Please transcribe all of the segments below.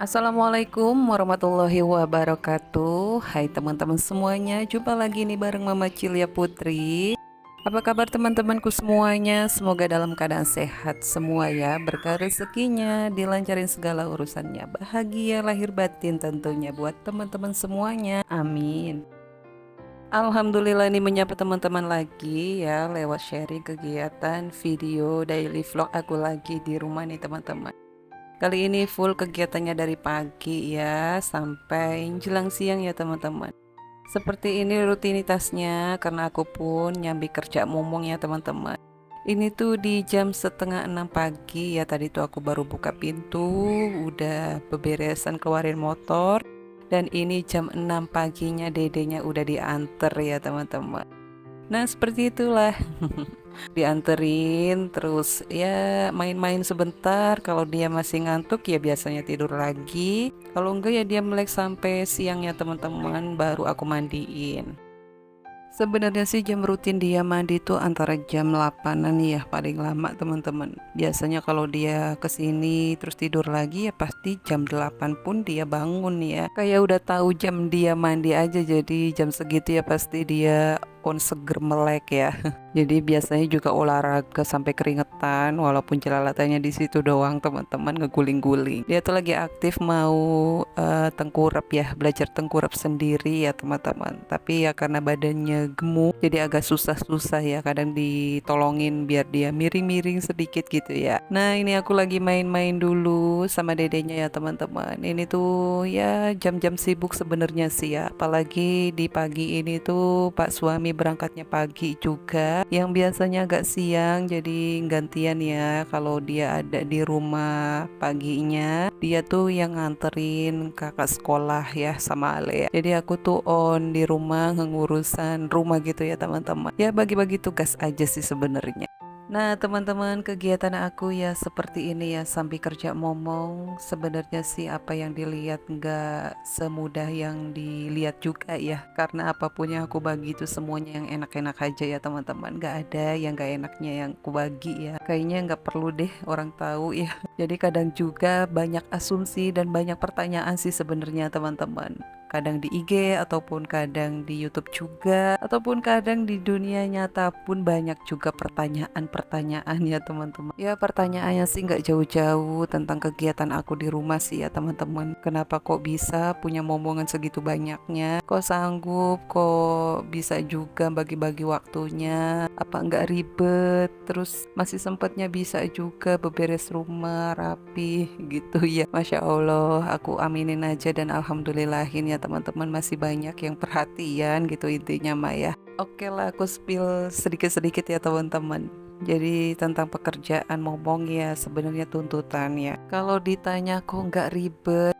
Assalamualaikum warahmatullahi wabarakatuh. Hai teman-teman semuanya, jumpa lagi nih bareng Mama Cilia Putri. Apa kabar teman-temanku semuanya? Semoga dalam keadaan sehat semua ya, berkah rezekinya, dilancarin segala urusannya, bahagia lahir batin tentunya buat teman-teman semuanya. Amin. Alhamdulillah ini menyapa teman-teman lagi ya lewat sharing kegiatan video daily vlog aku lagi di rumah nih teman-teman. Kali ini full kegiatannya dari pagi ya sampai jelang siang ya teman-teman. Seperti ini rutinitasnya karena aku pun nyambi kerja momong ya teman-teman. Ini tuh di jam setengah 6 pagi ya, tadi tuh aku baru buka pintu, udah beberesan keluarin motor. Dan ini jam 6 paginya dedenya udah diantar ya teman-teman. Nah seperti itulah. Dianterin terus ya main-main sebentar, kalau dia masih ngantuk ya biasanya tidur lagi, kalau enggak ya dia melek sampai siang ya teman-teman baru aku mandiin. Sebenarnya sih jam rutin dia mandi tuh antara jam 8-an ya paling lama teman-teman. Biasanya kalau dia kesini terus tidur lagi ya pasti jam 8 pun dia bangun ya. Kayak udah tahu jam dia mandi aja, jadi jam segitu ya pasti dia on seger melek ya. Jadi biasanya juga olahraga sampai keringetan walaupun celalatannya di situ doang teman-teman, ngeguling-guling. Dia tuh lagi aktif mau tengkurap ya, belajar tengkurap sendiri ya teman-teman. Tapi ya karena badannya gemuk jadi agak susah-susah ya, kadang ditolongin biar dia miring-miring sedikit gitu ya. Nah ini aku lagi main-main dulu sama dedenya ya teman-teman. Ini tuh ya jam-jam sibuk sebenarnya sih ya, apalagi di pagi ini tuh Pak suami berangkatnya pagi juga, yang biasanya agak siang jadi gantian ya. Kalau dia ada di rumah paginya, dia tuh yang nganterin kakak sekolah ya sama Ale ya. Jadi aku tuh on di rumah ngengurusan rumah gitu ya teman-teman. Ya bagi-bagi tugas aja sih sebenarnya. Nah teman-teman, kegiatan aku ya seperti ini ya sambil kerja momong. Sebenarnya sih apa yang dilihat nggak semudah yang dilihat juga ya, karena apapun yang aku bagi itu semuanya yang enak-enak aja ya teman-teman. Nggak ada yang nggak enaknya yang aku bagi ya, kayaknya nggak perlu deh orang tahu ya. Jadi kadang juga banyak asumsi dan banyak pertanyaan sih sebenarnya teman-teman, kadang di IG ataupun kadang di YouTube juga, ataupun kadang di dunia nyata pun banyak juga pertanyaan-pertanyaan ya teman-teman. Ya pertanyaannya sih nggak jauh-jauh tentang kegiatan aku di rumah sih ya teman-teman. Kenapa kok bisa punya momongan segitu banyaknya? Kok sanggup? Kok bisa juga bagi-bagi waktunya? Apa nggak ribet? Terus masih sempatnya bisa juga beberes rumah rapi gitu ya. Masya Allah, aku aminin aja dan alhamdulillahin ya teman-teman, masih banyak yang perhatian gitu intinya mah ya. Oke lah, aku spill sedikit-sedikit ya teman-teman. Jadi tentang pekerjaan momong ya sebenarnya tuntutan ya. Kalau ditanya kok nggak ribet,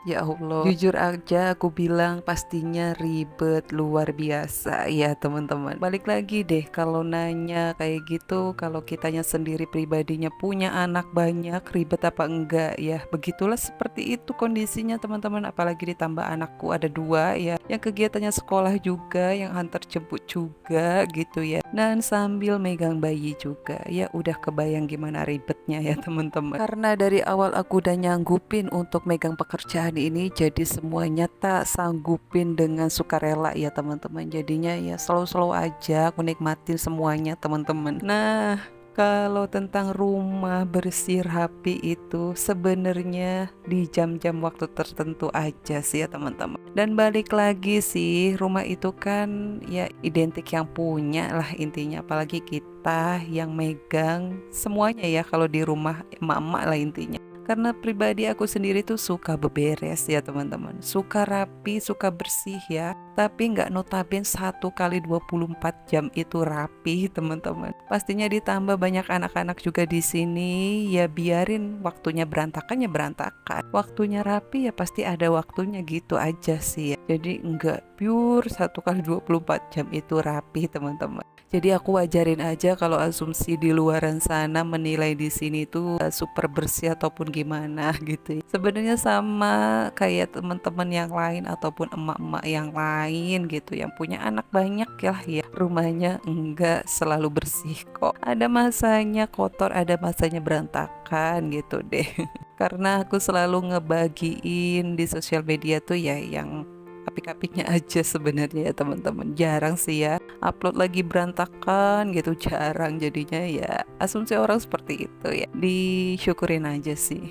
ya Allah, jujur aja aku bilang pastinya ribet luar biasa ya teman-teman. Balik lagi deh kalau nanya kayak gitu, kalau kitanya sendiri pribadinya punya anak banyak, ribet apa enggak ya? Begitulah seperti itu kondisinya teman-teman, apalagi ditambah anakku ada dua ya, yang kegiatannya sekolah juga, yang antar jemput juga gitu ya. Dan sambil megang bayi juga, ya udah kebayang gimana ribetnya ya teman-teman. Karena dari awal aku udah nyanggupin untuk megang pekerjaan ini, jadi semuanya tak sanggupin dengan sukarela ya teman-teman. Jadinya ya slow-slow aja aku nikmatin semuanya teman-teman. Nah kalau tentang rumah bersih rapi itu sebenarnya di jam-jam waktu tertentu aja sih ya teman-teman. Dan balik lagi sih, rumah itu kan ya identik yang punya lah intinya, apalagi kita yang megang semuanya ya kalau di rumah emak-emak lah intinya. Karena pribadi aku sendiri tuh suka beberes ya teman-teman, suka rapi, suka bersih ya. Tapi nggak notabene 1 kali 24 jam itu rapi teman-teman. Pastinya ditambah banyak anak-anak juga di sini, ya biarin waktunya berantakan ya berantakan. Waktunya rapi ya pasti ada waktunya gitu aja sih ya. Jadi nggak pure 1 kali 24 jam itu rapi teman-teman. Jadi aku wajarin aja kalau asumsi di luaran sana menilai di sini tuh super bersih ataupun gimana gitu. Sebenarnya sama kayak teman-teman yang lain ataupun emak-emak yang lain gitu yang punya anak banyak ya, rumahnya enggak selalu bersih kok. Ada masanya kotor, ada masanya berantakan gitu deh. Karena aku selalu ngebagiin di sosial media tuh ya yang apik-apiknya aja sebenarnya ya teman-teman. Jarang sih ya upload lagi berantakan gitu, jarang. Jadinya ya asumsi orang seperti itu ya, disyukurin aja sih.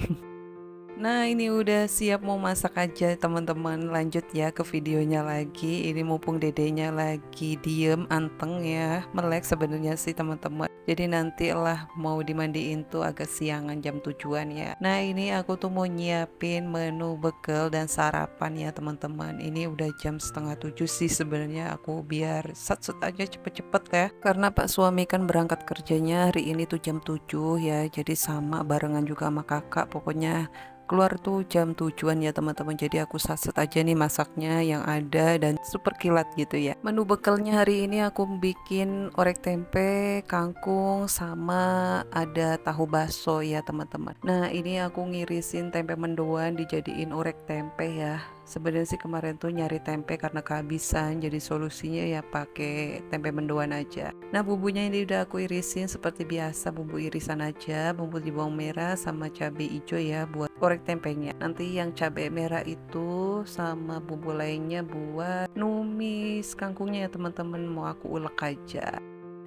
Nah ini udah siap mau masak aja teman-teman. Lanjut ya ke videonya lagi. Ini mumpung dedenya lagi diem anteng ya, melek sebenarnya sih teman-teman. Jadi nantilah mau dimandiin tuh agak siangan jam 7-an ya. Nah ini aku tuh mau nyiapin menu bekal dan sarapan ya teman-teman. Ini udah jam setengah 7 sih sebenarnya, aku biar sat-sat aja cepet-cepet ya. Karena Pak suami kan berangkat kerjanya hari ini tuh jam 7 ya. Jadi sama barengan juga sama kakak, pokoknya keluar tuh jam 7-an ya teman-teman. Jadi aku saset aja nih masaknya yang ada dan super kilat gitu ya. Menu bekalnya hari ini aku bikin orek tempe, kangkung, sama ada tahu baso ya teman-teman. Nah ini aku ngirisin tempe mendoan dijadiin orek tempe ya. Sebenarnya sih kemarin tuh nyari tempe karena kehabisan, jadi solusinya ya pakai tempe mendoan aja. Nah bumbunya ini udah aku irisin seperti biasa, bumbu irisan aja, bumbu di bawang merah sama cabai hijau ya buat orek tempenya. Nanti yang cabai merah itu sama bumbu lainnya buat numis kangkungnya ya teman-teman, mau aku ulek aja.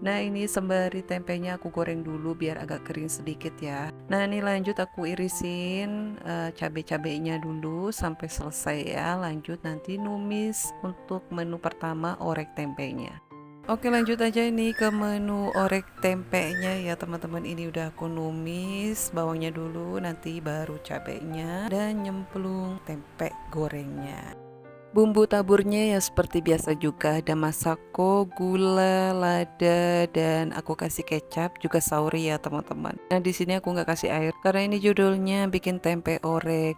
Nah ini sembari tempenya aku goreng dulu biar agak kering sedikit ya. Nah ini lanjut aku irisin cabai-cabainya dulu sampai selesai ya. Lanjut nanti numis untuk menu pertama orek tempenya. Oke lanjut aja ini ke menu orek tempenya ya teman-teman. Ini udah aku numis bawangnya dulu, nanti baru cabenya dan nyemplung tempe gorengnya. Bumbu taburnya ya seperti biasa juga, ada masako, gula, lada, dan aku kasih kecap juga sauri ya teman-teman. Nah di sini aku nggak kasih air karena ini judulnya bikin tempe orek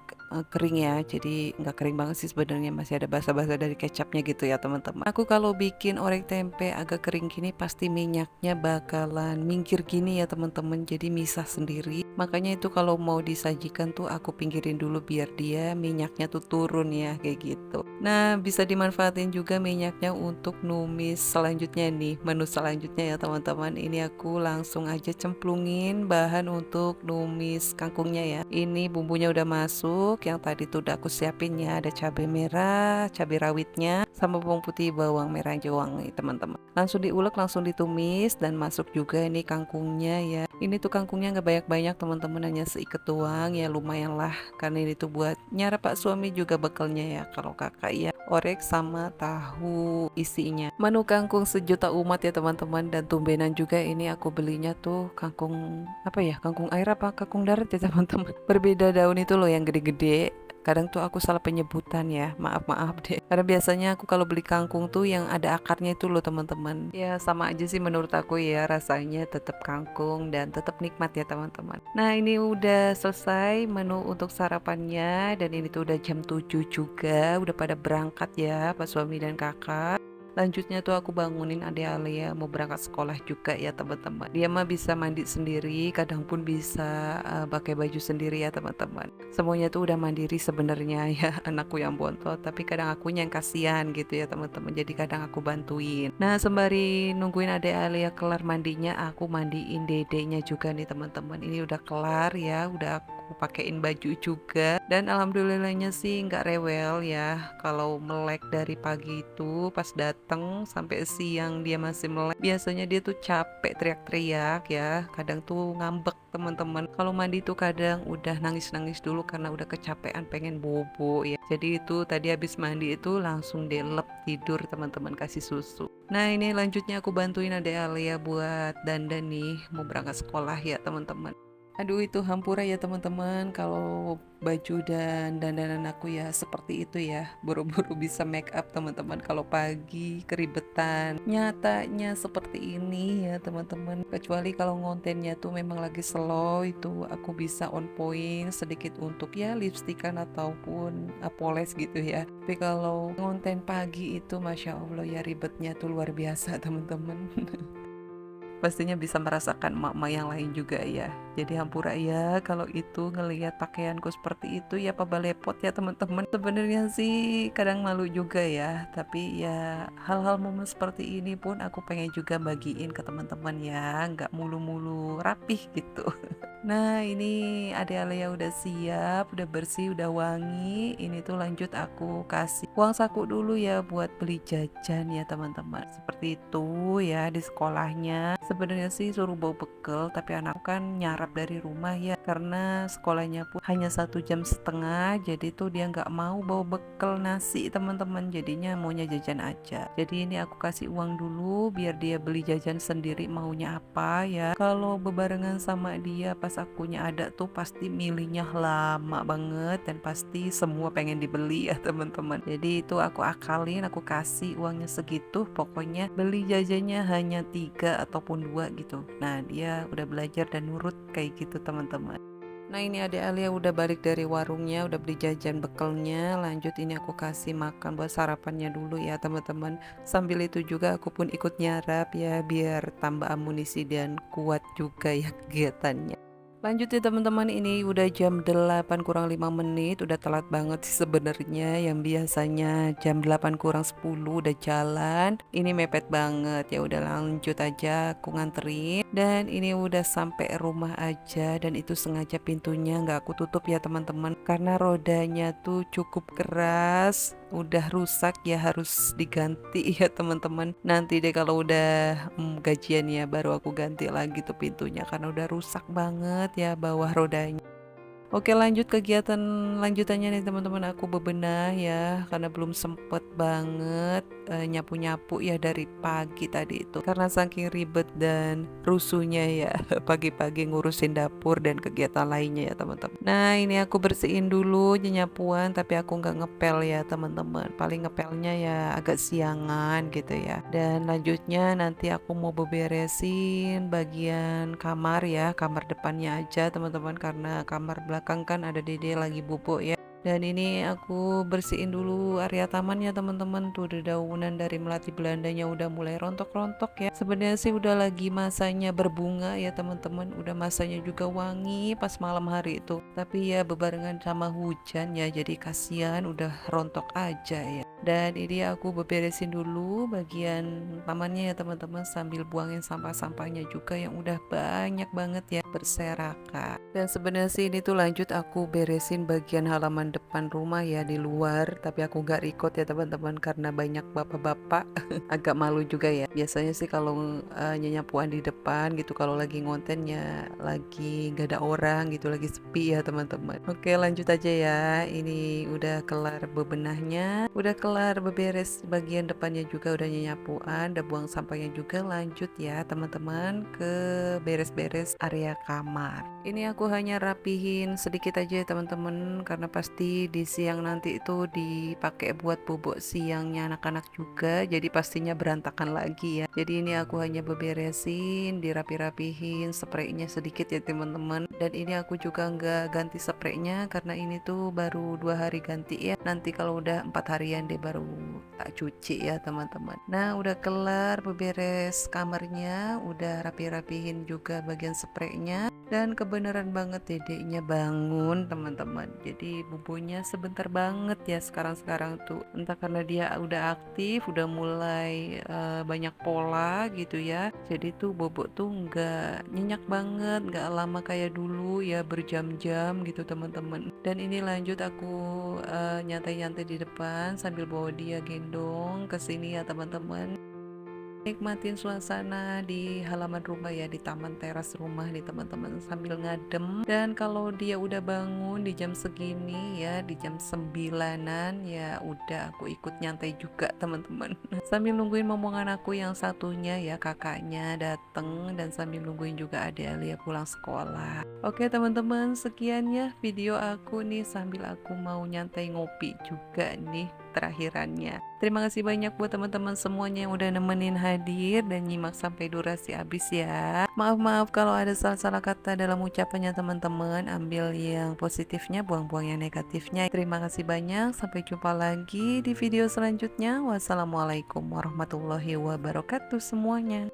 kering ya, jadi nggak kering banget sih sebenarnya, masih ada basa-basa dari kecapnya gitu ya teman-teman. Aku kalau bikin orek tempe agak kering gini pasti minyaknya bakalan minggir gini ya teman-teman, jadi misah sendiri. Makanya itu kalau mau disajikan tuh aku pinggirin dulu biar dia minyaknya tuh turun ya kayak gitu. Nah bisa dimanfaatin juga minyaknya untuk numis selanjutnya nih, menu selanjutnya ya teman-teman. Ini aku langsung aja cemplungin bahan untuk numis kangkungnya ya. Ini bumbunya udah masuk, yang tadi tuh udah aku siapin ya, ada cabai merah, cabai rawitnya, sama bawang putih, bawang merah jawang nih teman-teman. Langsung diulek, langsung ditumis dan masuk juga ini kangkungnya ya. Ini tuh kangkungnya nggak banyak-banyak teman-teman, hanya seikat doang ya, lumayan lah karena ini tuh buat nyara Pak suami juga bekalnya ya. Kalau kakak ya orek sama tahu isinya. Menu kangkung sejuta umat ya teman-teman, dan tumbenan juga ini aku belinya tuh kangkung apa ya, kangkung air apa kangkung darat ya teman-teman. Berbeda daun itu loh yang gede-gede. Kadang tuh aku salah penyebutan ya, maaf deh. Karena biasanya aku kalau beli kangkung tuh yang ada akarnya itu loh teman-teman. Ya sama aja sih menurut aku ya, rasanya tetap kangkung dan tetap nikmat ya teman-teman. Nah ini udah selesai menu untuk sarapannya, dan ini tuh udah jam 7 juga, udah pada berangkat ya Pak suami dan kakak. Lanjutnya tuh aku bangunin adek Alia mau berangkat sekolah juga ya teman-teman. Dia mah bisa mandi sendiri, kadang pun bisa pakai baju sendiri ya teman-teman. Semuanya tuh udah mandiri sebenarnya ya, anakku yang bontot, tapi kadang aku yang kasihan gitu ya teman-teman. Jadi kadang aku bantuin. Nah sembari nungguin adek Alia kelar mandinya, aku mandiin dedenya juga nih teman-teman. Ini udah kelar ya, udah aku pakein baju juga, dan alhamdulillahnya sih nggak rewel ya. Kalau melek dari pagi itu pas dateng sampai siang dia masih melek, biasanya dia tuh capek teriak-teriak ya, kadang tuh ngambek teman-teman. Kalau mandi tuh kadang udah nangis-nangis dulu karena udah kecapean pengen bobo ya. Jadi itu tadi habis mandi itu langsung delep tidur teman-teman, kasih susu. Nah ini lanjutnya aku bantuin adek Alia buat dandan nih, mau berangkat sekolah ya teman-teman. Aduh itu hampura ya teman-teman kalau baju dan dandanan aku ya seperti itu ya. Buru-buru bisa make up teman-teman kalau pagi keribetan. Nyatanya seperti ini ya teman-teman. Kecuali kalau ngontennya tuh memang lagi slow itu aku bisa on point sedikit untuk ya lipstikan ataupun poles gitu ya. Tapi kalau ngonten pagi itu Masya Allah ya ribetnya tuh luar biasa teman-teman. Pastinya bisa merasakan emak-emak yang lain juga ya. Jadi hampura ya kalau itu ngelihat pakaianku seperti itu ya pabalepot ya teman-teman. Sebenarnya sih kadang malu juga ya, tapi ya hal-hal momen seperti ini pun aku pengen juga bagiin ke teman-teman ya, nggak mulu-mulu rapih gitu. Nah ini Ade Alia udah siap, udah bersih, udah wangi. Ini tuh lanjut aku kasih uang saku dulu ya buat beli jajan ya teman-teman. Seperti itu ya di sekolahnya. Sebenarnya sih suruh bawa bekal, tapi anak kan nyarap dari rumah ya. Karena sekolahnya pun hanya 1,5 jam. Jadi tuh dia nggak mau bawa bekal nasi teman-teman. Jadinya maunya jajan aja. Jadi ini aku kasih uang dulu biar dia beli jajan sendiri maunya apa ya. Kalau bebarengan sama dia pas akunya ada tuh pasti milihnya lama banget dan pasti semua pengen dibeli ya teman-teman. Jadi itu aku akalin, aku kasih uangnya segitu, pokoknya beli jajannya hanya 3 ataupun 2 gitu. Nah dia udah belajar dan nurut kayak gitu teman-teman. Nah ini adik Alia udah balik dari warungnya, udah beli jajan bekalnya. Lanjut ini aku kasih makan buat sarapannya dulu ya teman-teman. Sambil itu juga aku pun ikut nyarap ya biar tambah amunisi dan kuat juga ya kegiatannya. Lanjut ya teman-teman, ini udah jam 8 kurang 5 menit, udah telat banget sih sebenarnya. Yang biasanya jam 8 kurang 10 udah jalan, ini mepet banget. Ya udah lanjut aja aku nganterin. Dan ini udah sampai rumah aja dan itu sengaja pintunya nggak aku tutup ya teman-teman karena rodanya tuh cukup keras, udah rusak ya harus diganti ya teman-teman. Nanti deh kalau udah gajian ya baru aku ganti lagi tuh pintunya karena udah rusak banget ya bawah rodanya. Oke lanjut kegiatan lanjutannya nih teman-teman, aku bebenah ya karena belum sempet banget nyapu-nyapu ya dari pagi tadi itu karena saking ribet dan rusuhnya ya pagi-pagi ngurusin dapur dan kegiatan lainnya ya teman-teman. Nah ini aku bersihin dulu nyapuan tapi aku nggak ngepel ya teman-teman, paling ngepelnya ya agak siangan gitu ya. Dan lanjutnya nanti aku mau beberesin bagian kamar ya, kamar depannya aja teman-teman karena kamar belakang kan ada dede lagi bubuk ya. Dan ini aku bersihin dulu area taman ya teman-teman, tuh dedaunan dari melati Belandanya udah mulai rontok-rontok ya. Sebenarnya sih udah lagi masanya berbunga ya teman-teman, udah masanya juga wangi pas malam hari itu. Tapi ya bebarengan sama hujan ya jadi kasihan udah rontok aja ya. Dan ini aku beberesin dulu bagian tamannya ya teman-teman sambil buangin sampah-sampahnya juga yang udah banyak banget ya berserakan. Dan sebenarnya sih ini tuh lanjut aku beresin bagian halaman depan rumah ya di luar, tapi aku nggak record ya teman-teman karena banyak bapak-bapak agak malu juga ya. Biasanya sih kalau nyapuan di depan gitu kalau lagi ngontennya lagi nggak ada orang gitu lagi sepi ya teman-teman. Oke lanjut aja ya, ini udah kelar bebenahnya, udah kelar beberes bagian depannya juga udah nyapuan, udah buang sampahnya juga. Lanjut ya teman-teman ke beres-beres area kamar. Ini aku hanya rapihin sedikit aja ya teman-teman karena pasti di siang nanti itu dipakai buat bobok siangnya anak-anak juga, jadi pastinya berantakan lagi ya. Jadi ini aku hanya beberesin, dirapi-rapihin, spraynya sedikit ya teman-teman. Dan ini aku juga nggak ganti spraynya karena ini tuh baru 2 hari ganti ya. Nanti kalau udah 4 harian deh baru tak cuci ya teman-teman. Nah udah kelar beberes kamarnya, udah rapi-rapihin juga bagian spraynya. Dan kebenaran banget dedeknya bangun teman-teman. Jadi bubunya sebentar banget ya sekarang tuh. Entah karena dia udah aktif, udah mulai banyak pola gitu ya. Jadi tuh bobok tuh nggak nyenyak banget, nggak lama kayak dulu ya berjam-jam gitu teman-teman. Dan ini lanjut aku nyantai-nyantai di depan sambil bawa dia gendong ke sini ya teman-teman. nikmatin suasana di halaman rumah ya, di taman teras rumah nih teman-teman, sambil ngadem. Dan kalau dia udah bangun di jam segini ya, di jam 9-an ya udah aku ikut nyantai juga teman-teman. Sambil nungguin momongan aku yang satunya ya, kakaknya dateng, dan sambil nungguin juga ada Alia pulang sekolah. Oke teman-teman, sekian ya video aku nih sambil aku mau nyantai ngopi juga nih terakhirannya. Terima kasih banyak buat teman-teman semuanya yang udah nemenin hadir dan nyimak sampai durasi habis ya. Maaf kalau ada salah-salah kata dalam ucapannya teman-teman. Ambil yang positifnya, buang-buang yang negatifnya. Terima kasih banyak. Sampai jumpa lagi di video selanjutnya. Wassalamualaikum warahmatullahi wabarakatuh semuanya.